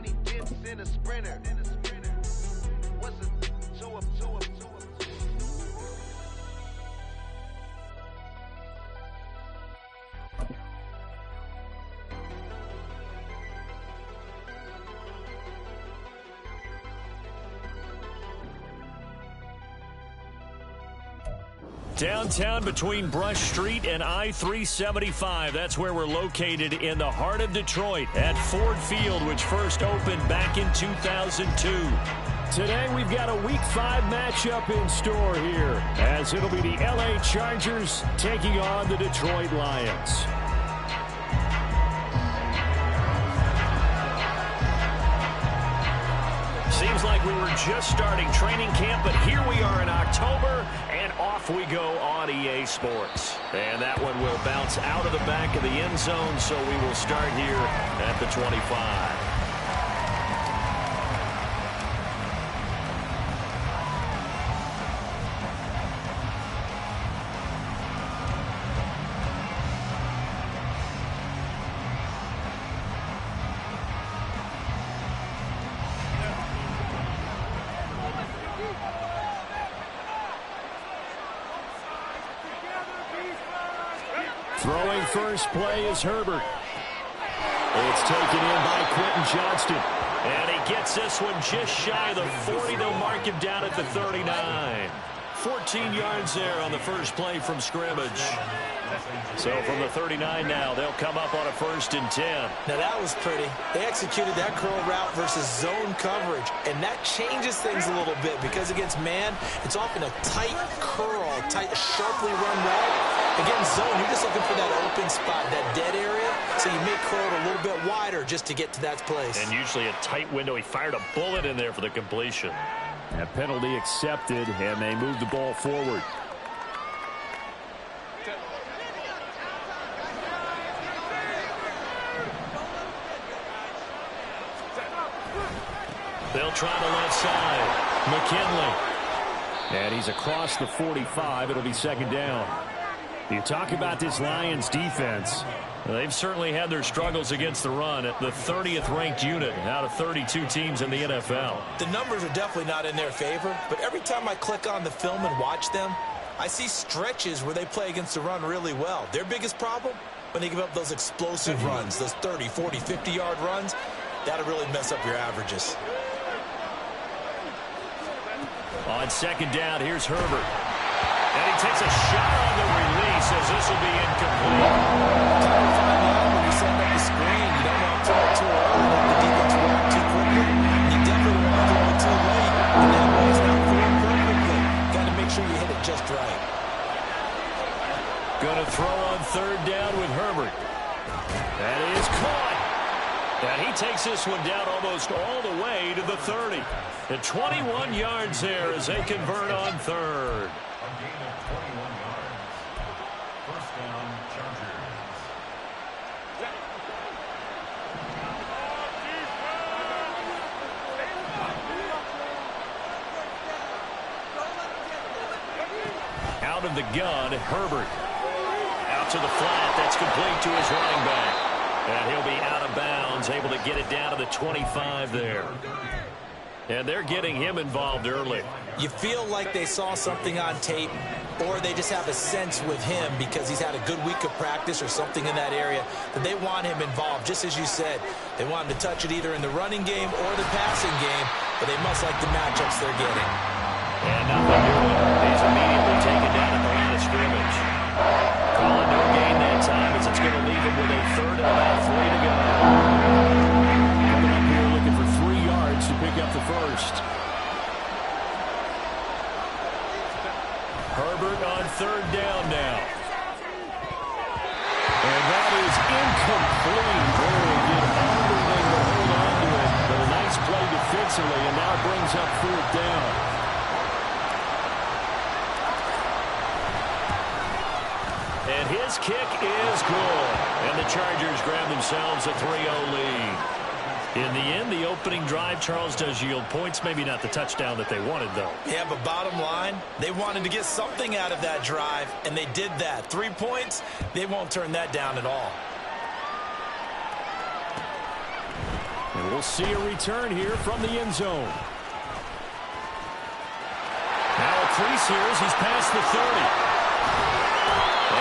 20 dips in a sprinter. What's a two up? Downtown between Brush Street and I-375. That's where we're located in the heart of Detroit at Ford Field, which first opened back in 2002. Today we've got a Week 5 matchup in store here, as it'll be the LA Chargers taking on the Detroit Lions. Seems like we were just starting training camp, but here we are in October, and off we go on EA Sports. And that one will bounce out of the back of the end zone, so we will start here at the 25. Throwing first play is Herbert. It's taken in by Quentin Johnston. And he gets this one just shy of the 40. They'll mark him down at the 39. 14 yards there on the first play from scrimmage. So from the 39 now, they'll come up on a 1st and 10. Now that was pretty. They executed that curl route versus zone coverage, and that changes things a little bit because against man, it's often a tight curl, tight, sharply run route. Against zone, you're just looking for that open spot, that dead area, so you may curl it a little bit wider just to get to that place. And usually a tight window. He fired a bullet in there for the completion. A penalty accepted, and they move the ball forward. They'll try the left side. McKinley. And he's across the 45. It'll be 2nd down. You talk about this Lions defense. They've certainly had their struggles against the run at the 30th ranked unit out of 32 teams in the NFL. The numbers are definitely not in their favor, but every time I click on the film and watch them, I see stretches where they play against the run really well. Their biggest problem, when they give up those explosive runs, those 30, 40, 50-yard runs, that'll really mess up your averages. On 2nd down, here's Herbert. And he takes a shot on the release as this will be incomplete. When you set up the screen, you don't want to throw it too early, let the defense react too quickly. You definitely want to throw it too late, and that way it's not thrown perfectly. Got to make sure you hit it just right. Going to throw on 3rd down with Herbert. That is caught. And he takes this one down almost all the way to the 30. At 21 yards there as they convert on 3rd. Out of the gun, Herbert. Out to the flat. That's complete to his running back. And he'll be out of bounds, able to get it down to the 25 there. And they're getting him involved early. You feel like they saw something on tape, or they just have a sense with him because he's had a good week of practice or something in that area that they want him involved. Just as you said, they want him to touch it either in the running game or the passing game, but they must like the matchups they're getting. And nothing doing. He's immediately taken down at the line of scrimmage. Calling no gain that time as it's going to leave him with a 3rd and about 3 to go. Coming up here looking for 3 yards to pick up the 1st. Herbert on 3rd down now. And that is incomplete. Very good. Auburn able to hold on to it. But a nice play defensively, and now brings up 4th down. And his kick is good. And the Chargers grab themselves a 3-0 lead. In the end, the opening drive, Charles, does yield points. Maybe not the touchdown that they wanted, though. Yeah, but bottom line, they wanted to get something out of that drive, and they did that. 3 points, they won't turn that down at all. And we'll we'll see a return here from the end zone. Now a crease here as he's past the 30.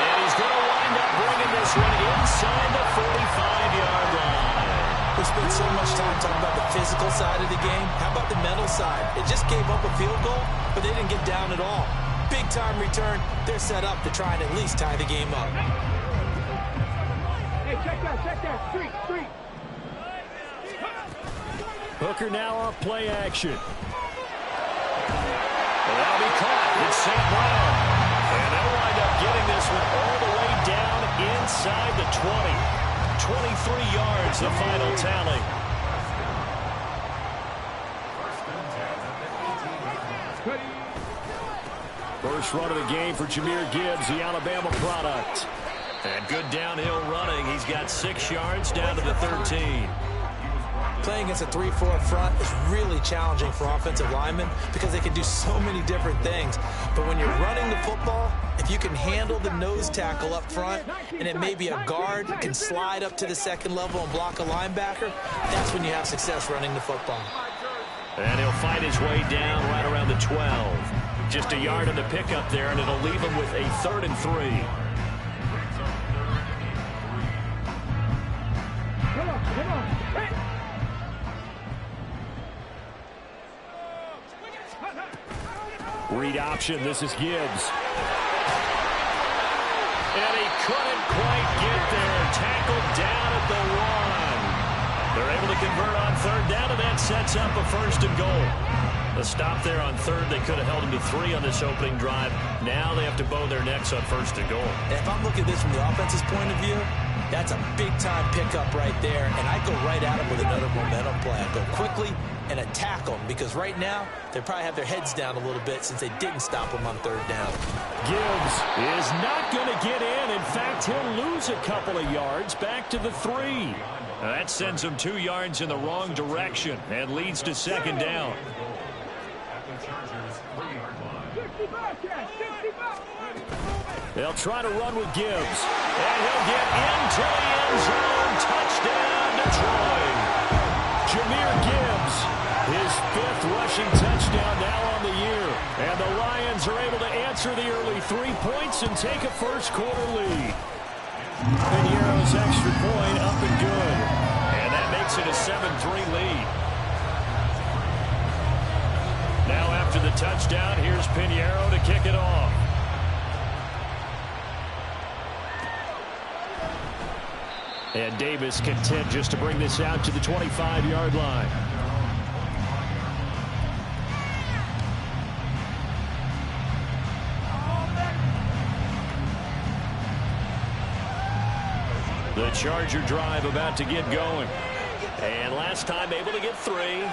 And he's going to wind up bringing this one inside the 45-yard line. We spent so much time talking about the physical side of the game. How about the mental side? They just gave up a field goal, but they didn't get down at all. Big-time return. They're set up to try and at least tie the game up. Hey, check that. Street. Hooker now off play action. That'll be caught. It's St. Brown. And they'll wind up getting this one all the way down inside the 20. 23 yards, the final tally. First run of the game for Jahmyr Gibbs, the Alabama product. And good downhill running. He's got 6 yards down to the 13. Playing against a 3-4 front is really challenging for offensive linemen because they can do so many different things. But when you're running the football, if you can handle the nose tackle up front and it may be a guard can slide up to the second level and block a linebacker, that's when you have success running the football. And he'll fight his way down right around the 12. Just a yard on the pickup there, and it'll leave him with a 3rd and 3. Come on. Hey. Read option. This is Gibbs. And he couldn't quite get there. Tackled down at the 1. They're able to convert on 3rd down, and that sets up a 1st and goal. The stop there on 3rd. They could have held him to 3 on this opening drive. Now they have to bow their necks on 1st and goal. And if I'm looking at this from the offense's point of view, that's a big-time pickup right there, and I go right at him with another momentum play. I go quickly and attack them because right now they probably have their heads down a little bit since they didn't stop him on 3rd down. Gibbs is not going to get in. In fact, he'll lose a couple of yards back to the 3. That sends him 2 yards in the wrong direction and leads to 2nd down. They'll try to run with Gibbs. And he'll get into the end zone. Touchdown, Detroit. Jahmyr Gibbs, his 5th rushing touchdown now on the year. And the Lions are able to answer the early 3 points and take a first-quarter lead. Piniero's extra point up and good. And that makes it a 7-3 lead. Now after the touchdown, here's Piniero to kick it off. And Davis content just to bring this out to the 25-yard line. The Charger drive about to get going. And last time able to get 3.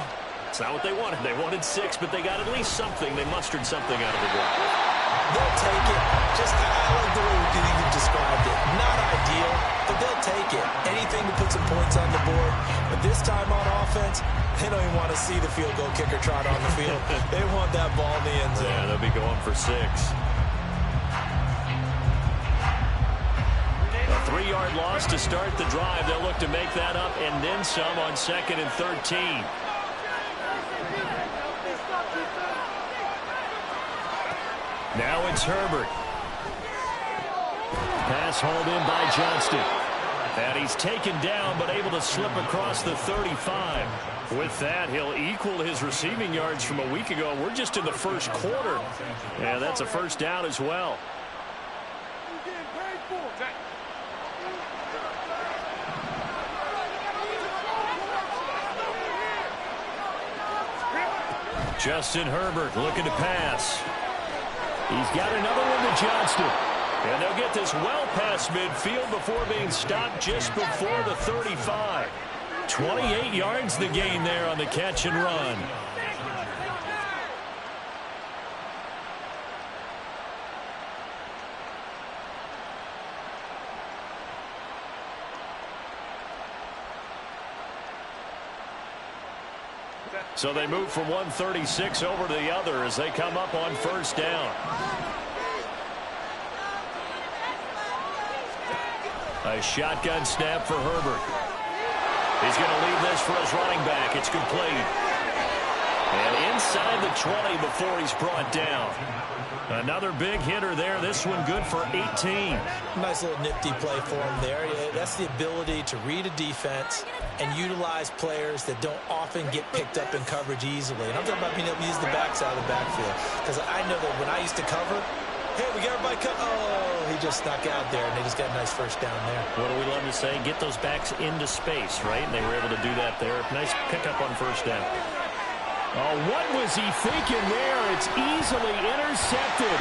It's not what they wanted. They wanted 6, but they got at least something. They mustered something out of the drive. They'll take it. Just, I like the way you described it. Not ideal, but they'll take it. Anything to put some points on the board. But this time on offense, they don't even want to see the field goal kicker trot on the field. They want that ball in the end zone. Yeah, they'll be going for 6. A 3-yard loss to start the drive. They'll look to make that up and then some on 2nd and 13. Now it's Herbert. Pass hauled in by Johnston. And he's taken down but able to slip across the 35. With that, he'll equal his receiving yards from a week ago. We're just in the first quarter. And that's a 1st down as well. Justin Herbert looking to pass. He's got another one to Johnston. And they'll get this well past midfield before being stopped just before the 35. 28 yards the gain there on the catch and run. So they move from 136 over to the other as they come up on 1st down. A shotgun snap for Herbert. He's going to leave this for his running back. back. It's complete. And inside the 20 before he's brought down. Another big hitter there. This one good for 18. Nice little nifty play for him there. Yeah, that's the ability to read a defense and utilize players that don't often get picked up in coverage easily. And I'm talking about being able to use the backside of the backfield. Because I know that when I used to cover, hey, we got everybody cut. Oh, he just snuck out there, and they just got a nice first down there. What do we love to say? Get those backs into space, right? And they were able to do that there. Nice pickup on first down. Oh, what was he thinking there? It's easily intercepted.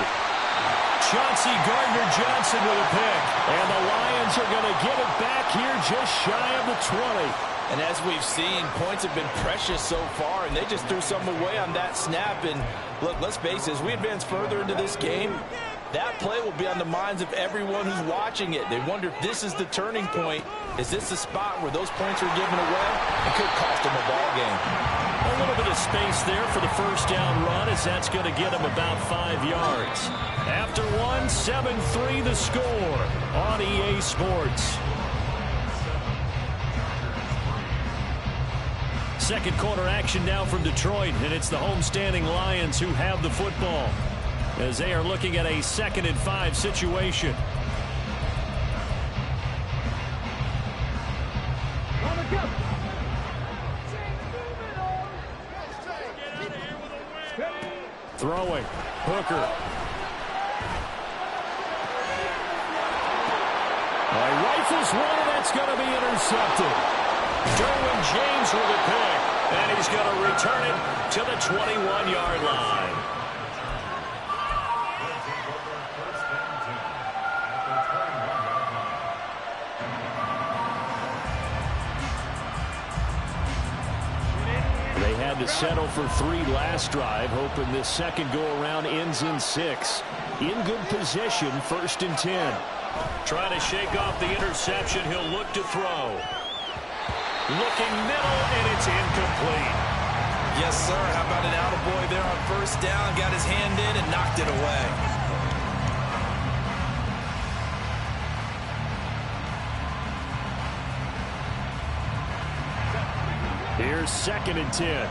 Chauncey Gardner-Johnson with a pick. And the Lions are going to get it back here just shy of the 20. And as we've seen, points have been precious so far, and they just threw some away on that snap. And look, let's face it, as we advance further into this game, that play will be on the minds of everyone who's watching it. They wonder if this is the turning point. Is this the spot where those points are given away? It could cost them a ball game. A little bit of space there for the first down run, as that's going to get him about 5 yards. After one, 7-3 the score on EA Sports. Second quarter action now from Detroit, and it's the homestanding Lions who have the football as they are looking at a 2nd and 5 situation. Throwing. Hooker. Rifles one, and that's going to be intercepted. Derwin James with a pick, and he's going to return it to the 21-yard line. They had to settle for 3 last drive, hoping this second go-around ends in 6. In good position, 1st and 10. Trying to shake off the interception. He'll look to throw. Looking middle, and it's incomplete. Yes, sir. How about an attaboy there on first down? Got his hand in and knocked it away. Here's 2nd and 10.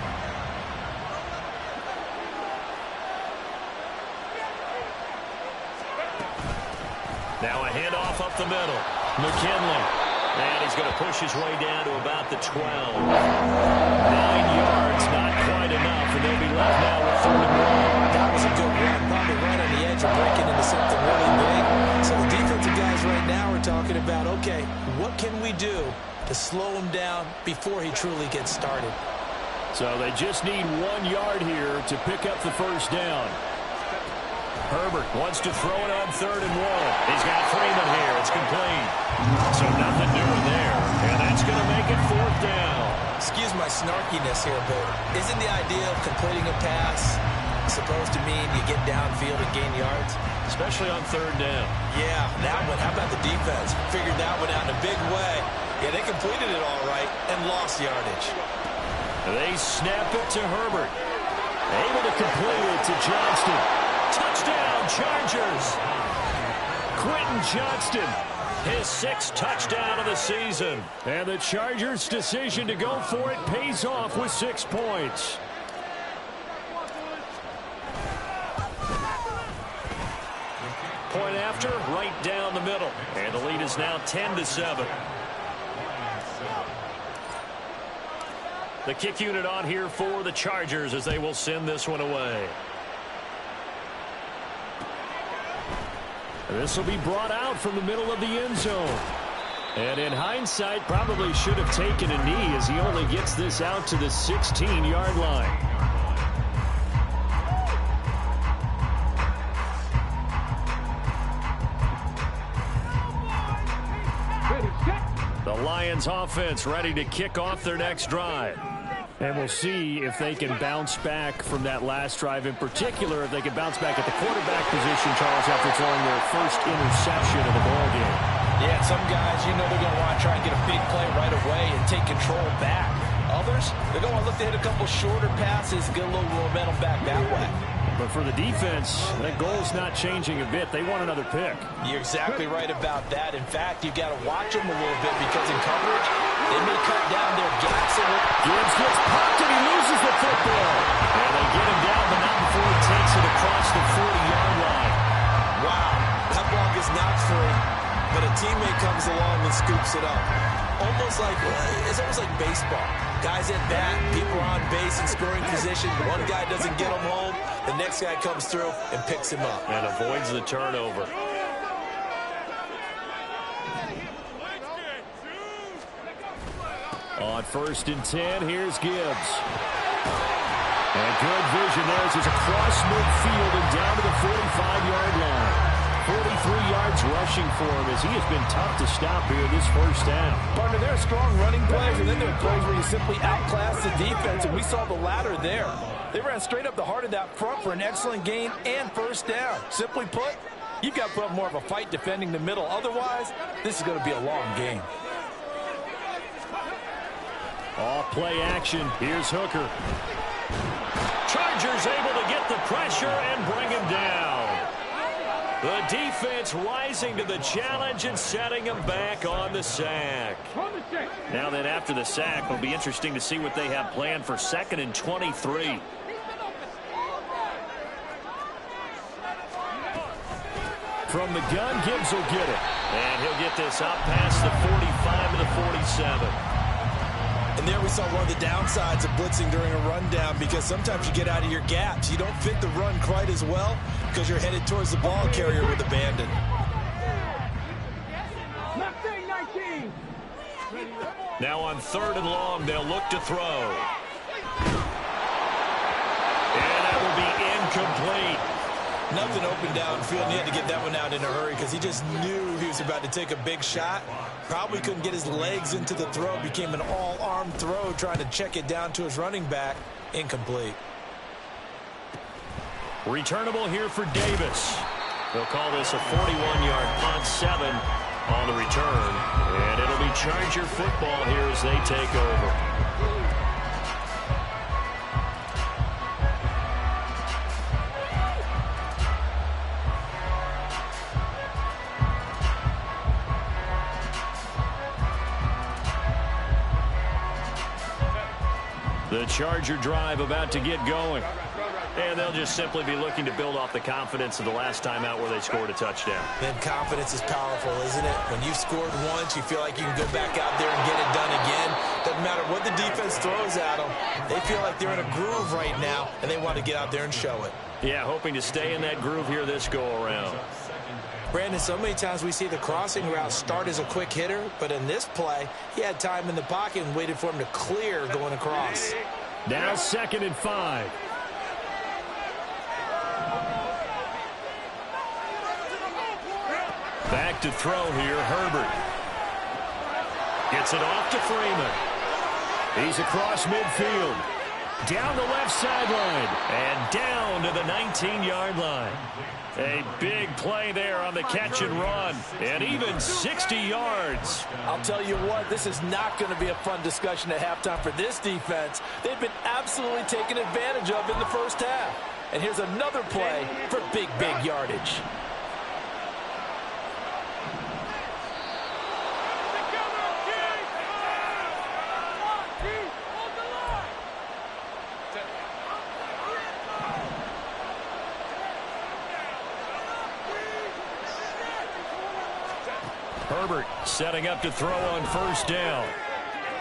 Now a handoff up the middle. McKinley. And he's going to push his way down to about the 12. 9 yards, not quite enough, and they'll be left now with 3rd and 1. That was a good run. Probably right on the edge of breaking into something really big. So the defensive guys right now are talking about, okay, what can we do to slow him down before he truly gets started? So they just need 1 yard here to pick up the first down. Herbert wants to throw it on 3rd and 1. He's got Freeman here. It's complete. So nothing doing there. And that's going to make it 4th down. Excuse my snarkiness here, but isn't the idea of completing a pass supposed to mean you get downfield and gain yards? Especially on 3rd down. Yeah, that one. How about the defense? Figured that one out in a big way. Yeah, they completed it all right and lost yardage. They snap it to Herbert. Able to complete it to Johnston. Touchdown, Chargers. Quentin Johnston. His 6th touchdown of the season. And the Chargers' decision to go for it pays off with 6 points. Point after, right down the middle. And the lead is now 10-7. The kick unit on here for the Chargers as they will send this one away. This will be brought out from the middle of the end zone. And in hindsight, probably should have taken a knee as he only gets this out to the 16-yard line. The Lions offense ready to kick off their next drive. And we'll see if they can bounce back from that last drive. In particular, if they can bounce back at the quarterback position, Charles, after throwing their first interception of the ballgame. Yeah, some guys, you know they're going to want to try and get a big play right away and take control back. Others, they're going to look to hit a couple shorter passes, get a little momentum back that way. But for the defense, that goal's not changing a bit. They want another pick. You're exactly right about that. In fact, you've got to watch them a little bit because in coverage, they may cut down their gaps a little. Gibbs gets teammate comes along and scoops it up. It's almost like baseball. Guys at bat, people are on base in scoring position. One guy doesn't get him home. The next guy comes through and picks him up. And avoids the turnover. On 1st and 10, here's Gibbs. And good vision there as he's across midfield and down to the 45-yard line. 43 yards rushing for him as he has been tough to stop here this first half. Partner, there are strong running plays, and then there are plays where you simply outclass the defense, and we saw the latter there. They ran straight up the heart of that front for an excellent gain and first down. Simply put, you've got to put up more of a fight defending the middle. Otherwise, this is going to be a long game. Off play action. Here's Hooker. Chargers able to get the pressure and bring him down. The defense rising to the challenge and setting him back on the sack. Now then, after the sack, it'll be interesting to see what they have planned for 2nd and 23. From the gun, Gibbs will get it. And he'll get this up past the 45 to the 47. And there we saw one of the downsides of blitzing during a rundown, because sometimes you get out of your gaps. You don't fit the run quite as well because you're headed towards the ball carrier with abandon. Now on 3rd and long, they'll look to throw. And that will be incomplete. Nothing open downfield, and he had to get that one out in a hurry because he just knew he was about to take a big shot. Probably couldn't get his legs into the throw. Became an all-arm throw, trying to check it down to his running back. Incomplete. Returnable here for Davis. They'll call this a 41-yard punt, 7 on the return. And it'll be Charger football here as they take over. The Charger drive about to get going. And they'll just simply be looking to build off the confidence of the last time out where they scored a touchdown. Then confidence is powerful, isn't it? When you've scored once, you feel like you can go back out there and get it done again. Doesn't matter what the defense throws at them. They feel like they're in a groove right now, and they want to get out there and show it. Yeah, hoping to stay in that groove here this go-around. Brandon, so many times we see the crossing route start as a quick hitter, but in this play, he had time in the pocket and waited for him to clear going across. Now 2nd and 5. Back to throw here, Herbert. Gets it off to Freeman. He's across midfield. Down the left sideline. And down to the 19-yard line. A big play there on the catch and run. And even 60 yards. I'll tell you what, this is not going to be a fun discussion at halftime for this defense. They've been absolutely taken advantage of in the first half. And here's another play for big yardage. Herbert setting up to throw on 1st down.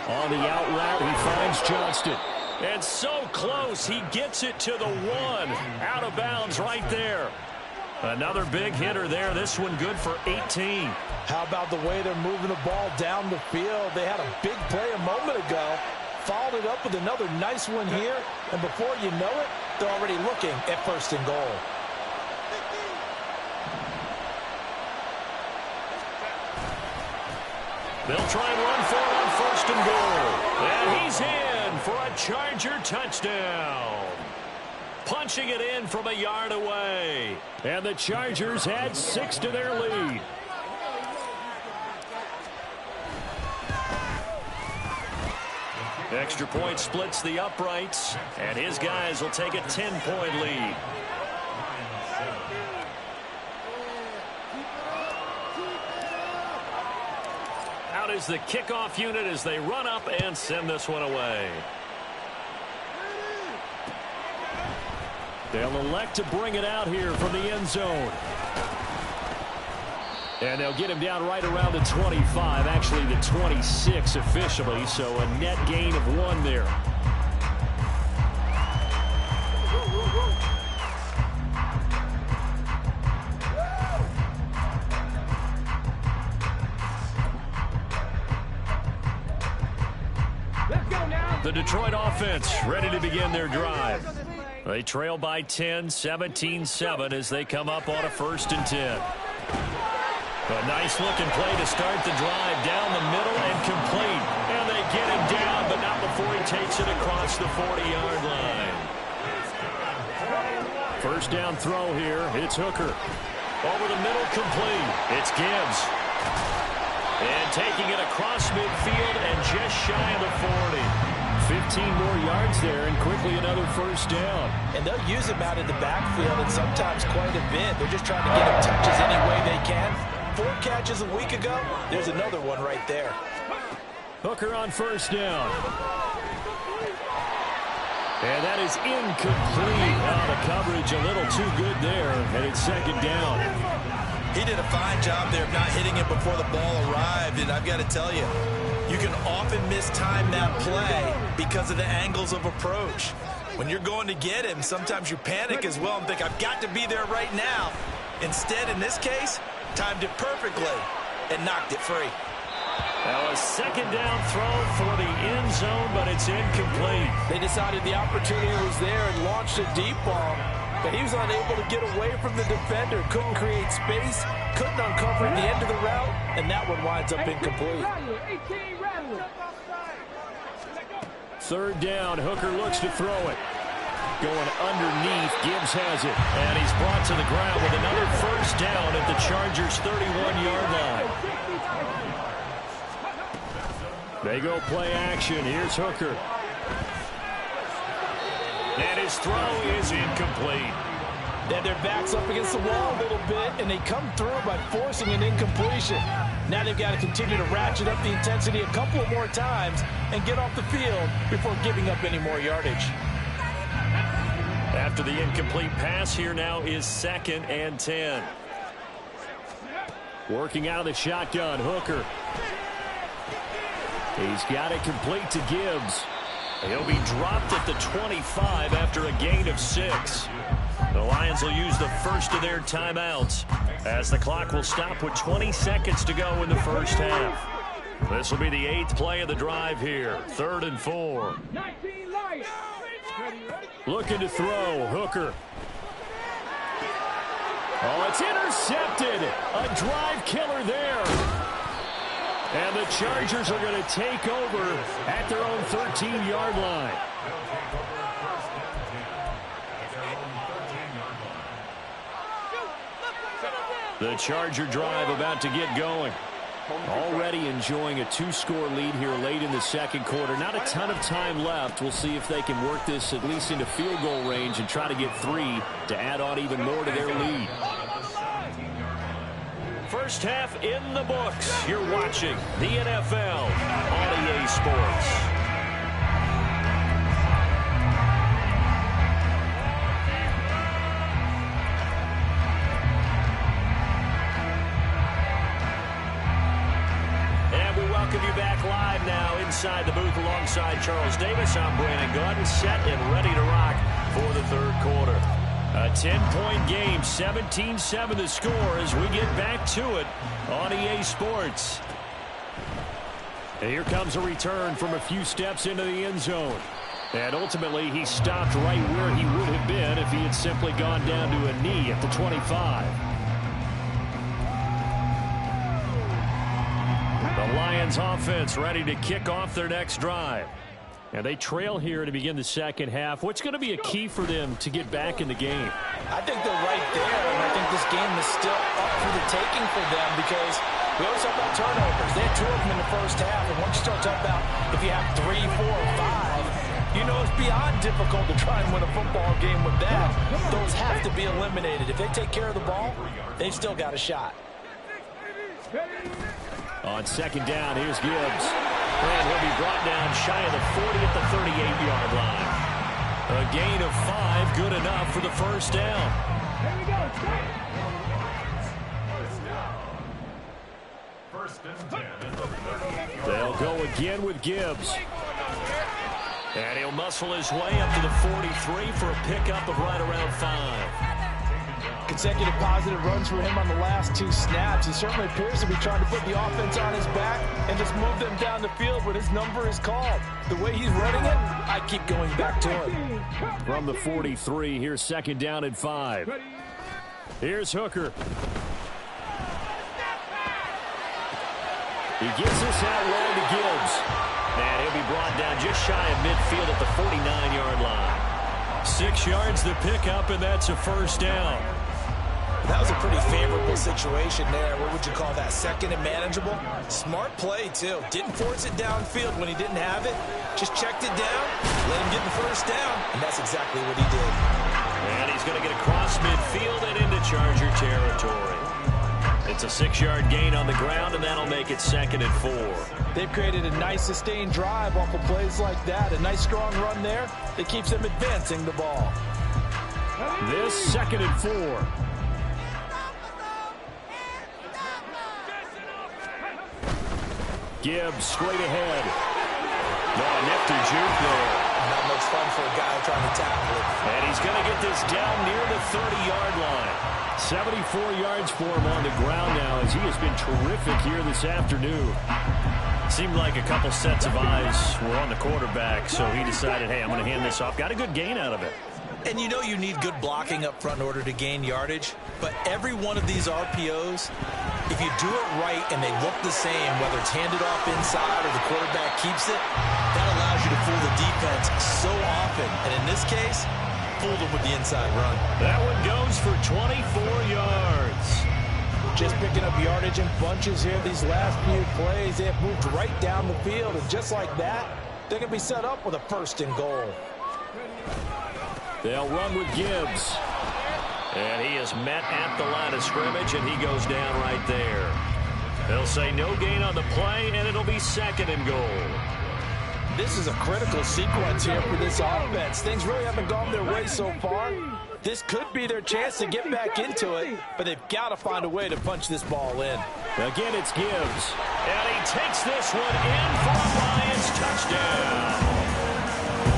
On the out route, he finds Johnston. And so close, he gets it to the 1. Out of bounds right there. Another big hitter there. This one good for 18. How about the way they're moving the ball down the field? They had a big play a moment ago. Followed it up with another nice one here. And before you know it, they're already looking at 1st and goal. They'll try and run for it on 1st and goal. And he's in for a Charger touchdown. Punching it in from a yard away. And the Chargers add 6 to their lead. Extra point splits the uprights. And his guys will take a 10-point lead. Out is the kickoff unit as they run up and send this one away. They'll elect to bring it out here from the end zone. And they'll get him down right around the 25, actually the 26 officially, so a net gain of 1 there. The Detroit offense ready to begin their drive. They trail by 10, 17-7 as they come up on a 1st and 10. A nice-looking play to start the drive down the middle and complete. And they get him down, but not before he takes it across the 40-yard line. First down throw here. It's Hooker. Over the middle, complete. It's Gibbs. And taking it across midfield and just shy of the 40. 15 more yards there and quickly another 1st down. And they'll use him out in the backfield and sometimes quite a bit. They're just trying to get him touches any way they can. 4 catches a week ago. There's another one right there. Hooker on 1st down. And that is incomplete. The coverage a little too good there, and it's 2nd down. He did a fine job there of not hitting it before the ball arrived, and I've got to tell you, you can often mistime that play because of the angles of approach. When you're going to get him, sometimes you panic as well and think, I've got to be there right now. Instead, in this case, timed it perfectly and knocked it free. Now a 2nd down throw for the end zone, but it's incomplete. They decided the opportunity was there and launched a deep ball, but he was unable to get away from the defender, couldn't create space, couldn't uncover the end of the route, and that one winds up incomplete. 3rd down, Hooker looks to throw it. Going underneath, Gibbs has it, and he's brought to the ground with another 1st down at the Chargers' 31-yard line. They go play action. Here's Hooker. And his throw is incomplete. Then their back's up against the wall a little bit, and they come through by forcing an incompletion. Now they've got to continue to ratchet up the intensity a couple of more times and get off the field before giving up any more yardage. After the incomplete pass, here now is 2nd and 10. Working out of the shotgun, Hooker. He's got it complete to Gibbs. He'll be dropped at the 25 after a gain of 6. The Lions will use the first of their timeouts as the clock will stop with 20 seconds to go in the 1st half. This will be the 8th play of the drive here. 3rd and 4. Looking to throw, Hooker. Oh, it's intercepted. A drive killer there. And the Chargers are going to take over at their own 13-yard line. The Charger drive about to get going. Already enjoying a 2-score lead here late in the 2nd quarter. Not a ton of time left. We'll see if they can work this at least into field goal range and try to get 3 to add on even more to their lead. First half in the books. You're watching the NFL on EA Sports. And we welcome you back live now inside the booth alongside Charles Davis. I'm Brandon Gunn, set and ready to rock for the 3rd quarter. A 10-point game, 17-7 the score as we get back to it on EA Sports. And here comes a return from a few steps into the end zone. And ultimately, he stopped right where he would have been if he had simply gone down to a knee at the 25. The Lions offense ready to kick off their next drive. And they trail here to begin the 2nd half. What's going to be a key for them to get back in the game? I think they're right there, and I think this game is still up for the taking for them because we always talk about turnovers. They had 2 of them in the 1st half, and once you start talking about if you have 3, 4, 5, you know it's beyond difficult to try and win a football game with that. Those have to be eliminated. If they take care of the ball, they've still got a shot. On 2nd down, here's Gibbs. And he'll be brought down shy of the 40 at the 38-yard line. A gain of 5, good enough for the 1st down. They'll go again with Gibbs. And he'll muscle his way up to the 43 for a pickup of right around 5. Consecutive positive runs for him on the last 2 snaps. He certainly appears to be trying to put the offense on his back and just move them down the field when his number is called. The way he's running it, I keep going back to him. From the 43, here's 2nd down and 5. Here's Hooker. He gives this out wide to Gibbs. And he'll be brought down just shy of midfield at the 49-yard line. 6 yards the pickup, and that's a 1st down. That was a pretty favorable situation there. What would you call that? 2nd and manageable? Smart play, too. Didn't force it downfield when he didn't have it. Just checked it down, let him get the 1st down, and that's exactly what he did. And he's going to get across midfield and into Charger territory. It's a 6-yard gain on the ground, and that'll make it 2nd and 4. They've created a nice sustained drive off of plays like that. A nice strong run there that keeps them advancing the ball. This 2nd and 4. Gibbs straight ahead. No, nifty juke there. Not much fun for a guy trying to tackle it. And he's going to get this down near the 30-yard line. 74 yards for him on the ground now as he has been terrific here this afternoon. Seemed like a couple sets of eyes were on the quarterback, so he decided, hey, I'm going to hand this off. Got a good gain out of it. And you know you need good blocking up front in order to gain yardage, but every one of these RPOs, if you do it right and they look the same, whether it's handed off inside or the quarterback keeps it, that allows you to fool the defense so often. And in this case, fooled them with the inside run. That one goes for 24 yards. Just picking up yardage in bunches here these last few plays. They have moved right down the field, and just like that, they're going to be set up with a 1st and goal. They'll run with Gibbs. And he is met at the line of scrimmage, and he goes down right there. They'll say no gain on the play, and it'll be 2nd and goal. This is a critical sequence here for this offense. Things really haven't gone their way so far. This could be their chance to get back into it, but they've got to find a way to punch this ball in. Again, it's Gibbs. And he takes this one in for a Lions touchdown.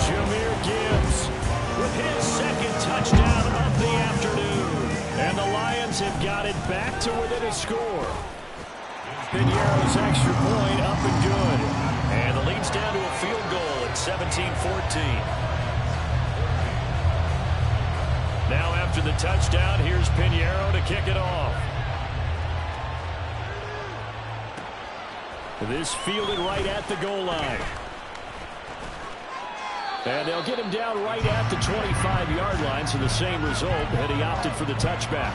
Jahmyr Gibbs With his 2nd touchdown of the afternoon. And the Lions have got it back to within a score. Piñeiro's extra point up and good. And the lead's down to a field goal at 17-14. Now after the touchdown, here's Piñeiro to kick it off. This fielded right at the goal line. And they'll get him down right at the 25-yard line, so the same result, and he opted for the touchback.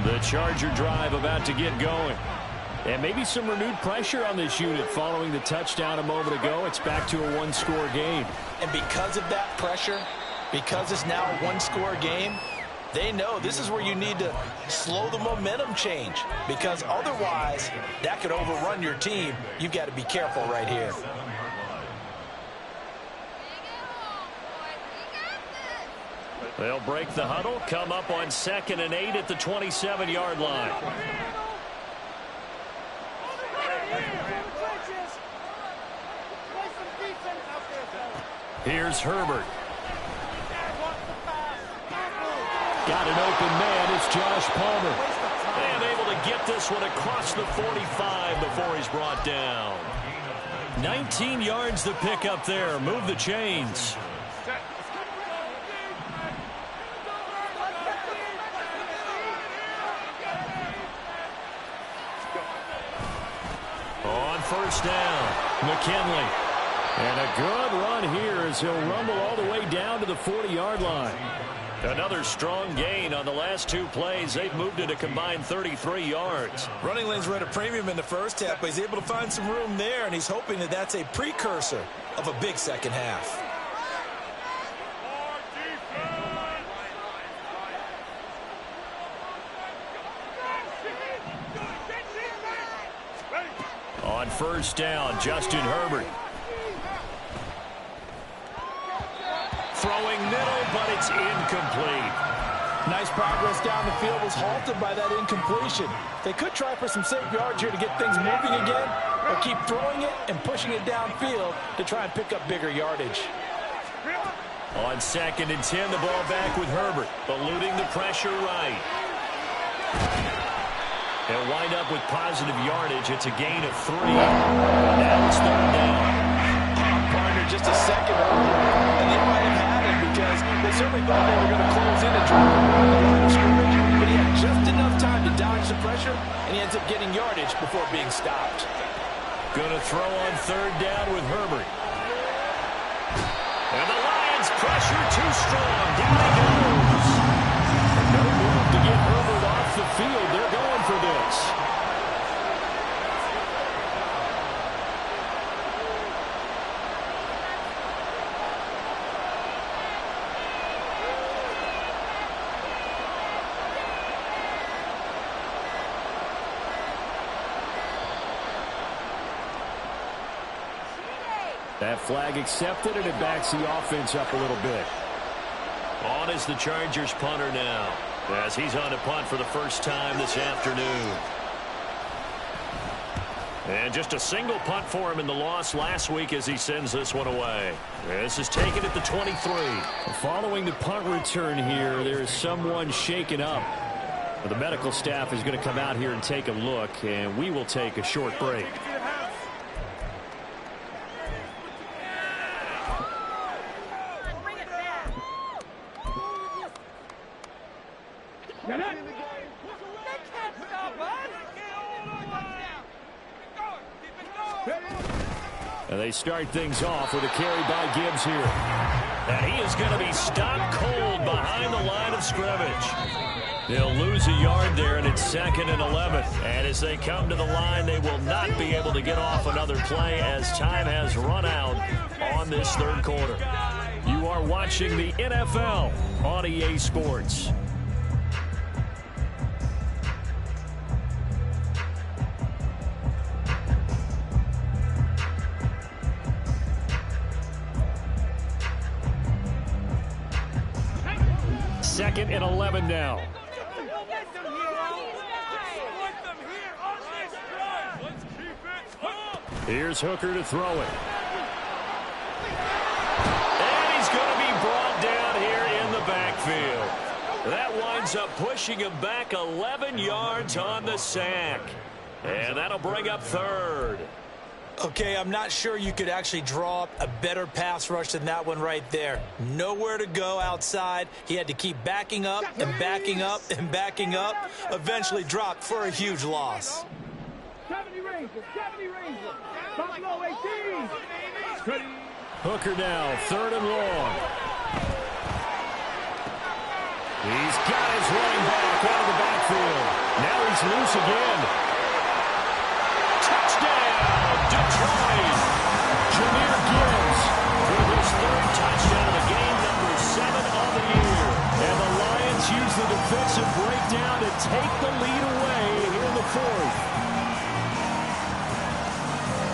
The Charger drive about to get going. And maybe some renewed pressure on this unit following the touchdown a moment ago. It's back to a 1-score game. And because of that pressure, because it's now a 1-score game, they know this is where you need to slow the momentum change, because otherwise that could overrun your team. You've got to be careful right here. They'll break the huddle, come up on 2nd and 8 at the 27-yard line. Here's Herbert. Got an open man. It's Josh Palmer. And able to get this one across the 45 before he's brought down. 19 yards to pick up there. Move the chains. On 1st down, McKinley. And a good run here as he'll rumble all the way down to the 40-yard line. Another strong gain on the last 2 plays. They've moved it a combined 33 yards. Running lanes were at a premium in the first half, but he's able to find some room there, and he's hoping that that's a precursor of a big second half. On 1st down, Justin Herbert. Throwing middle, but it's incomplete. Nice progress down the field was halted by that incompletion. They could try for some safe yards here to get things moving again, or keep throwing it and pushing it downfield to try and pick up bigger yardage. On 2nd and 10, the ball back with Herbert, eluding the pressure right. They'll wind up with positive yardage. It's a gain of 3. Now it's 3rd down. Partner just a second earlier, and they might have had it because they certainly thought they were going to close in and drop him on the line of scrimmage, but he had just enough time to dodge the pressure, and he ends up getting yardage before being stopped. Going to throw on 3rd down with Herbert. And the Lions pressure too strong. Down he goes. No move to get Herbert off the field. They're going for this. That flag accepted, and it backs the offense up a little bit. On is the Chargers punter now, as he's on to punt for the first time this afternoon. And just a single punt for him in the loss last week as he sends this one away. This is taken at the 23. Following the punt return here, there is someone shaken up. The medical staff is going to come out here and take a look, and we will take a short break. And they start things off with a carry by Gibbs here. And he is going to be stopped cold behind the line of scrimmage. They'll lose a yard there, and it's 2nd and 11. And as they come to the line, they will not be able to get off another play as time has run out on this 3rd quarter. You are watching the NFL on EA Sports. Second and 11 now. Here's Hooker to throw it. And he's going to be brought down here in the backfield. That winds up pushing him back 11 yards on the sack. And that'll bring up 3rd. Okay, I'm not sure you could actually draw up a better pass rush than that one right there. Nowhere to go outside. He had to keep backing up and backing up and backing up. Eventually dropped for a huge loss. 70 Rangers, 70 Rangers. Buffalo 18. Hooker now, 3rd and long. He's got his running back out of the backfield. Now he's loose again. Touchdown, Detroit. Jahmyr Gibbs With his 3rd touchdown of the game, number 7 of the year. And the Lions use the defensive breakdown to take the lead away here in the 4th.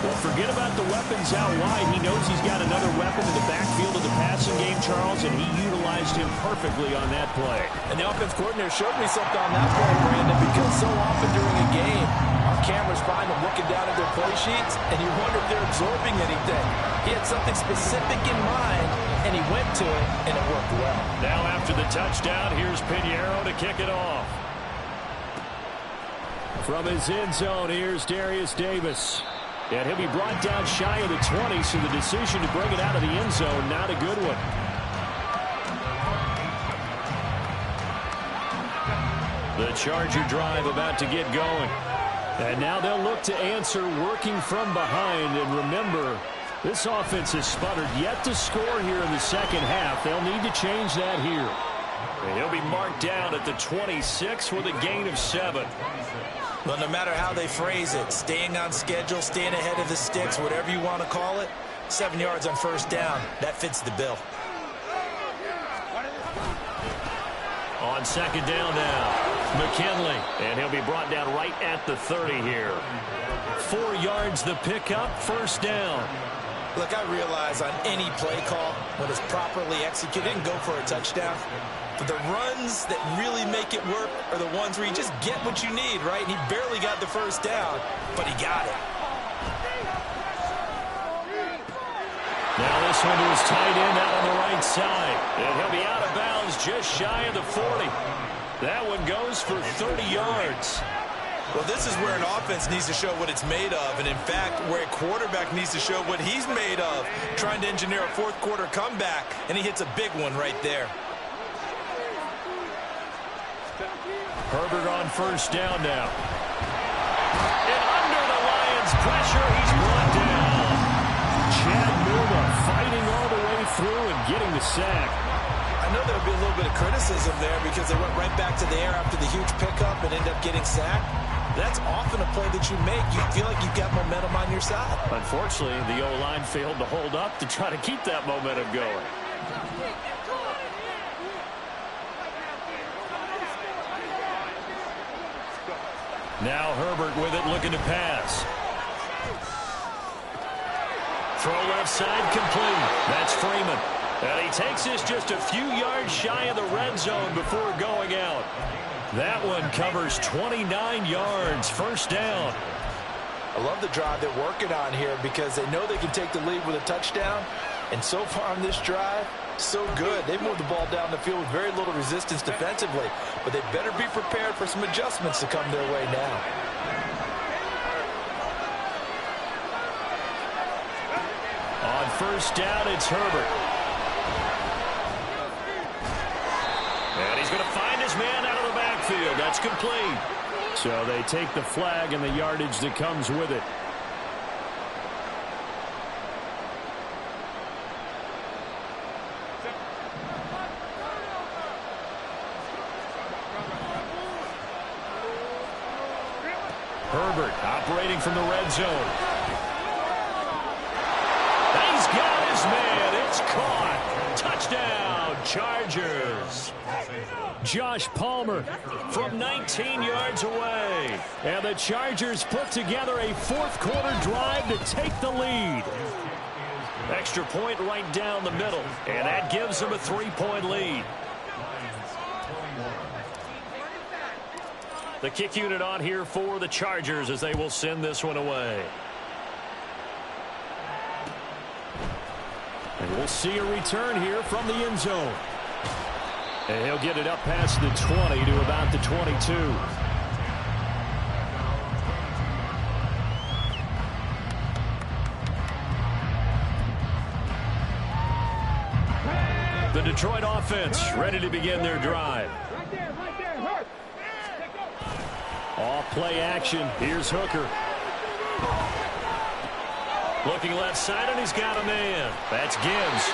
Well, forget about the weapons out wide. He knows he's got another weapon in the backfield of the passing game, Charles, and he utilized him perfectly on that play. And the offense coordinator showed me something on that play, Brandon, because so often during a game, our cameras find them looking down at their play sheets, and you wonder if they're absorbing anything. He had something specific in mind, and he went to it, and it worked well. Now after the touchdown, here's Pinheiro to kick it off. From his end zone, here's Darius Davis. And he'll be brought down shy of the 20, so the decision to bring it out of the end zone, not a good one. The Charger drive about to get going. And now they'll look to answer working from behind. And remember, this offense has sputtered yet to score here in the 2nd half. They'll need to change that here. And he'll be marked down at the 26 with a gain of 7. Well, no matter how they phrase it, staying on schedule, staying ahead of the sticks, whatever you want to call it, 7 yards on 1st down, that fits the bill. On 2nd down now, McKinley. And he'll be brought down right at the 30 here. 4 yards the pickup, 1st down. Look, I realize on any play call, when it's properly executed and go for a touchdown, But the runs that really make it work are the ones where you just get what you need, right? And he barely got the first down, but he got it. Now this one to his tight end out on the right side. And he'll be out of bounds just shy of the 40. That one goes for 30 yards. Well, this is where an offense needs to show what it's made of, and in fact, where a quarterback needs to show what he's made of, trying to engineer a fourth-quarter comeback, and he hits a big one right there. Herbert on first down now. And under the Lions' pressure, he's brought down. Chad Numa fighting all the way through and getting the sack. I know there'll be a little bit of criticism there because they went right back to the air after the huge pickup and ended up getting sacked. That's often a play that you make. You feel like you've got momentum on your side. Unfortunately, the O-line failed to hold up to try to keep that momentum going. Now Herbert with it, looking to pass. Throw left side complete. That's Freeman. And he takes this just a few yards shy of the red zone before going out. That one covers 29 yards, first down. I love the drive they're working on here because they know they can take the lead with a touchdown. And so far on this drive, so good. They've moved the ball down the field with very little resistance defensively. But they better be prepared for some adjustments to come their way now. On first down, it's Herbert. And he's going to find his man out of the backfield. That's complete. So they take the flag and the yardage that comes with it. Herbert operating from the red zone. He's got his man. It's caught. Touchdown, Chargers. Josh Palmer From 19 yards away. and the Chargers put together a fourth-quarter drive to take the lead. Extra point right down the middle, and that gives them a 3-point lead. The kick unit on here for the Chargers as they will send this one away. And we'll see a return here from the end zone. And he'll get it up past the 20 to about the 22. The Detroit offense ready to begin their drive. Right there, hurt. Off play action. Here's Hooker. Looking left side, and he's got a man. That's Gibbs.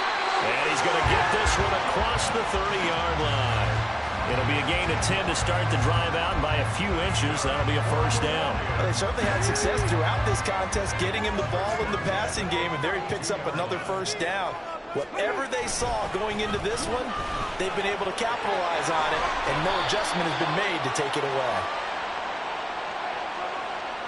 And he's going to get this one across the 30-yard line. It'll be a gain of 10 to start the drive out, and by a few inches, that'll be a first down. Well, they certainly had success throughout this contest, getting him the ball in the passing game, and there he picks up another first down. Whatever they saw going into this one, they've been able to capitalize on it, and no adjustment has been made to take it away.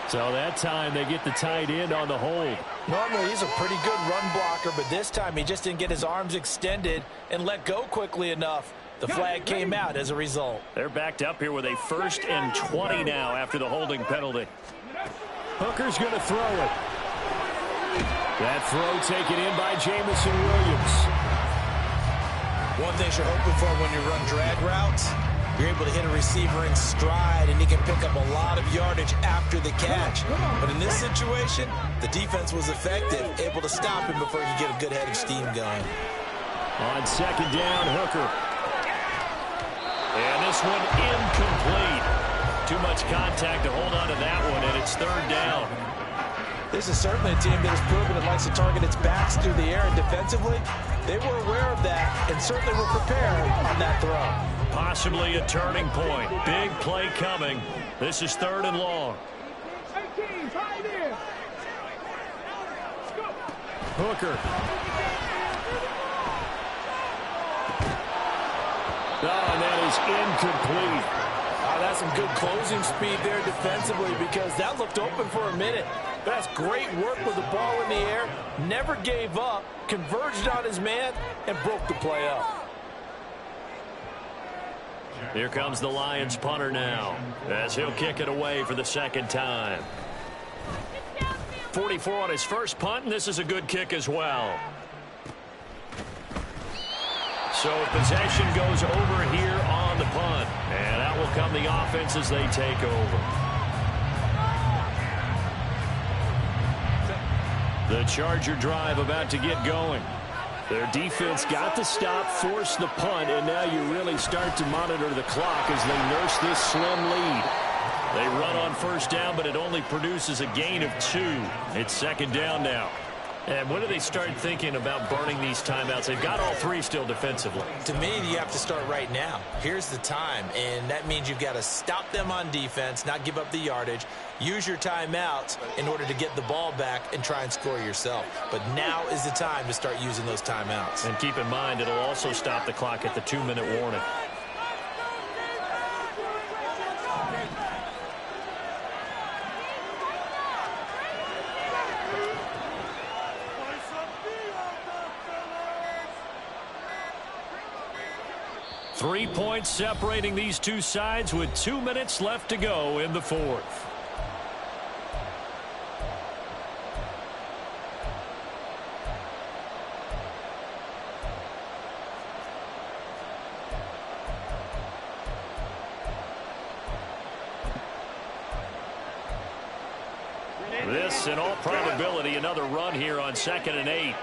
So that time they get the tight end on the hold. Normally he's a pretty good run blocker, but this time he just didn't get his arms extended and let go quickly enough. The flag came out as a result. They're backed up here with a 1st and 20 now after the holding penalty. Hooker's going to throw it. That throw taken in by Jamison Williams. One thing you're hoping for when you run drag routes, you're able to hit a receiver in stride, and he can pick up a lot of yardage after the catch. But in this situation, the defense was effective, able to stop him before he could get a good head of steam going. On second down, Hooker. And this one incomplete. Too much contact to hold on to that one, and it's 3rd down. This is certainly a team that has proven it likes to target its backs through the air, and defensively, they were aware of that and certainly were prepared on that throw. Possibly a turning point. Big play coming. This is 3rd and long. 18, tight end. Hooker. Oh, and that is incomplete. That's some good closing speed there defensively because that looked open for a minute. That's great work with the ball in the air. Never gave up, converged on his man, and broke the play up. Here comes the Lions punter now, as he'll kick it away for the second time. 44 on his first punt, and this is a good kick as well. So possession goes over here on the punt, and out will come the offense as they take over. The Charger drive about to get going. Their defense got the stop, forced the punt, and now you really start to monitor the clock as they nurse this slim lead. They run on first down, but it only produces a gain of 2. It's second down now. And when do they start thinking about burning these timeouts? They've got all 3 still defensively. To me, you have to start right now. Here's the time, and that means you've got to stop them on defense, not give up the yardage, use your timeouts in order to get the ball back and try and score yourself. But now is the time to start using those timeouts. And keep in mind, it'll also stop the clock at the 2-minute warning. Three points separating these two sides with 2 minutes left to go in the fourth. This, in all probability, another run here on 2nd and 8.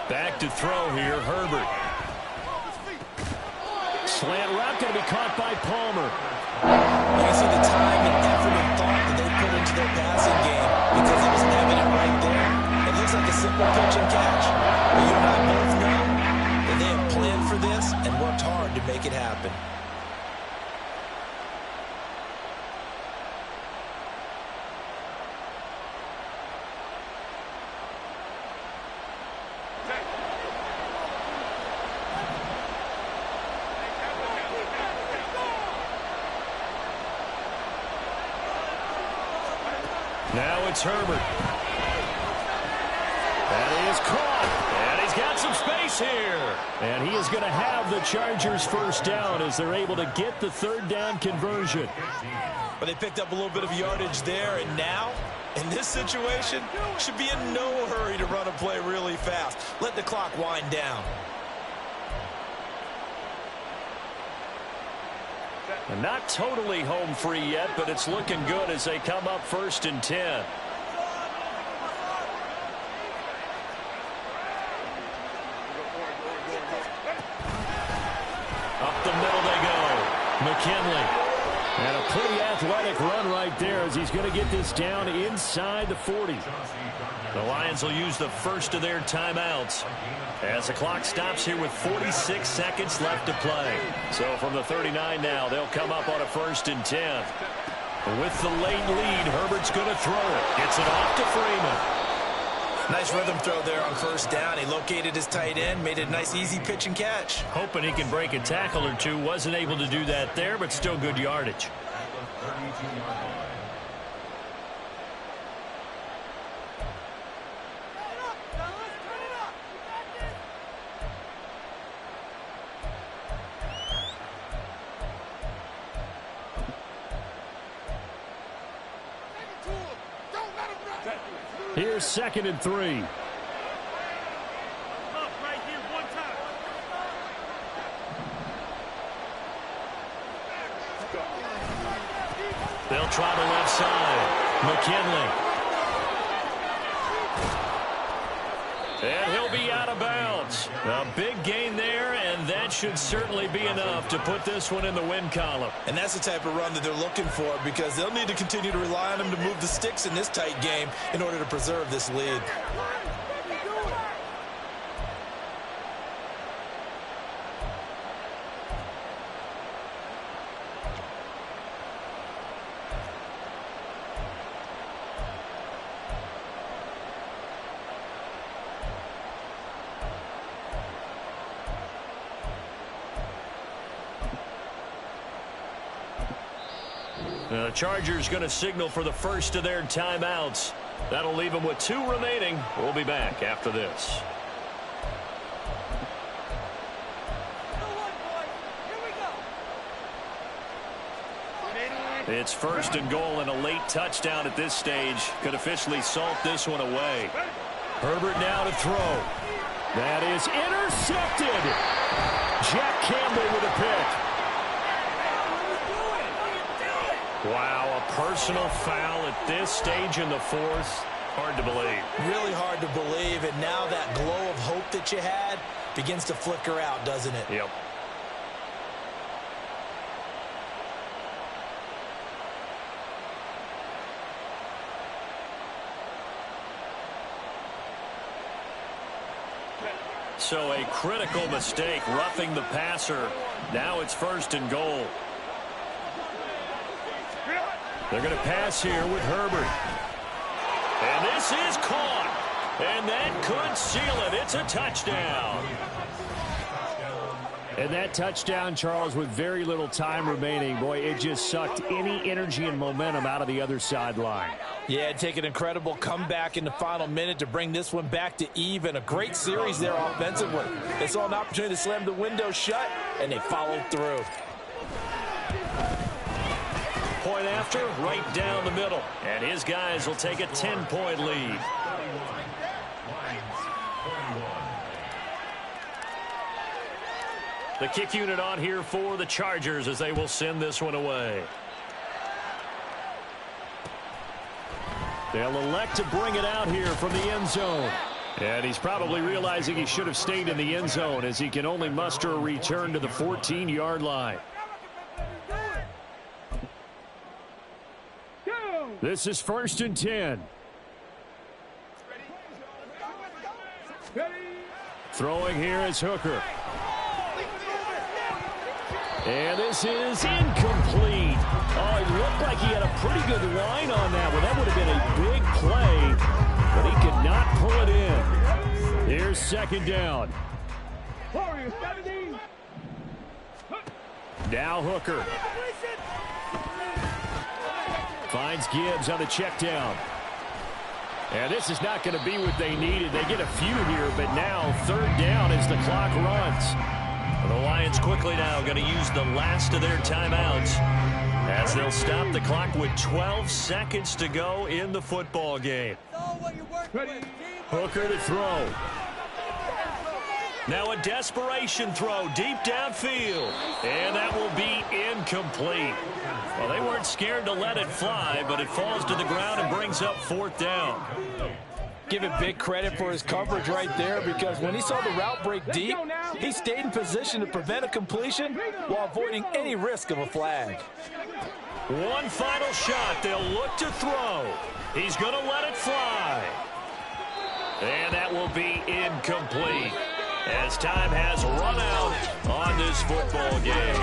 Back to throw here, Herbert. Slant route going to be caught by Palmer. You can see the time and effort and thought that they put into their passing game because it was evident right there. It looks like a simple pitch and catch. But you and I both know that they have planned for this and worked hard to make it happen. Now it's Herbert. And he is caught. And he's got some space here. And he is going to have the Chargers first down as they're able to get the third down conversion. But they picked up a little bit of yardage there, and now, in this situation, should be in no hurry to run a play really fast. Let the clock wind down. And not totally home free yet, but it's looking good as they come up 1st and 10. Up the middle they go. McKinley. And a pretty athletic run right there as he's going to get this down inside the 40. The Lions will use the first of their timeouts as the clock stops here with 46 seconds left to play. So from the 39 now, they'll come up on a 1st and 10. With the late lead, Herbert's going to throw it. Gets it off to Freeman. Nice rhythm throw there on first down. He located his tight end, made it a nice easy pitch and catch. Hoping he can break a tackle or two. Wasn't able to do that there, but still good yardage. Here's 2nd and 3. They'll try the left side. McKinley. And he'll be out of bounds. A big gain there, and that should certainly be enough to put this one in the win column. And that's the type of run that they're looking for because they'll need to continue to rely on him to move the sticks in this tight game in order to preserve this lead. The Chargers going to signal for the first of their timeouts. That'll leave them with 2 remaining. We'll be back after this. It's first and goal, and a late touchdown at this stage could officially salt this one away. Herbert now to throw. That is intercepted. Jack Campbell with a pick. Wow, a personal foul at this stage in the fourth. Hard to believe. Really hard to believe, and now that glow of hope that you had begins to flicker out, doesn't it? Yep. So a critical mistake, roughing the passer. Now it's first and goal. They're going to pass here with Herbert. And this is caught. And that could seal it. It's a touchdown. And that touchdown, Charles, with very little time remaining. Boy, it just sucked any energy and momentum out of the other sideline. Yeah, take an incredible comeback in the final minute to bring this one back to even. A great series there offensively. They saw an opportunity to slam the window shut, and they followed through. Point after, right down the middle. And his guys will take a 10-point lead. The kick unit on here for the Chargers as they will send this one away. They'll elect to bring it out here from the end zone. And he's probably realizing he should have stayed in the end zone as he can only muster a return to the 14-yard line. This is first and 10. Throwing here is Hooker. And this is incomplete. Oh, it looked like he had a pretty good line on that one. That would have been a big play, but he could not pull it in. Here's second down. Now Hooker. Finds Gibbs on the check down. And this is not going to be what they needed. They get a few here, but now third down as the clock runs. The Lions quickly now going to use the last of their timeouts as they'll stop the clock with 12 seconds to go in the football game. Hooker to throw. Now a desperation throw deep downfield. And that will be incomplete. Well, they weren't scared to let it fly, but it falls to the ground and brings up fourth down. Give it big credit for his coverage right there, because when he saw the route break deep, he stayed in position to prevent a completion while avoiding any risk of a flag. One final shot. They'll look to throw. He's going to let it fly. And that will be incomplete as time has run out on this football game.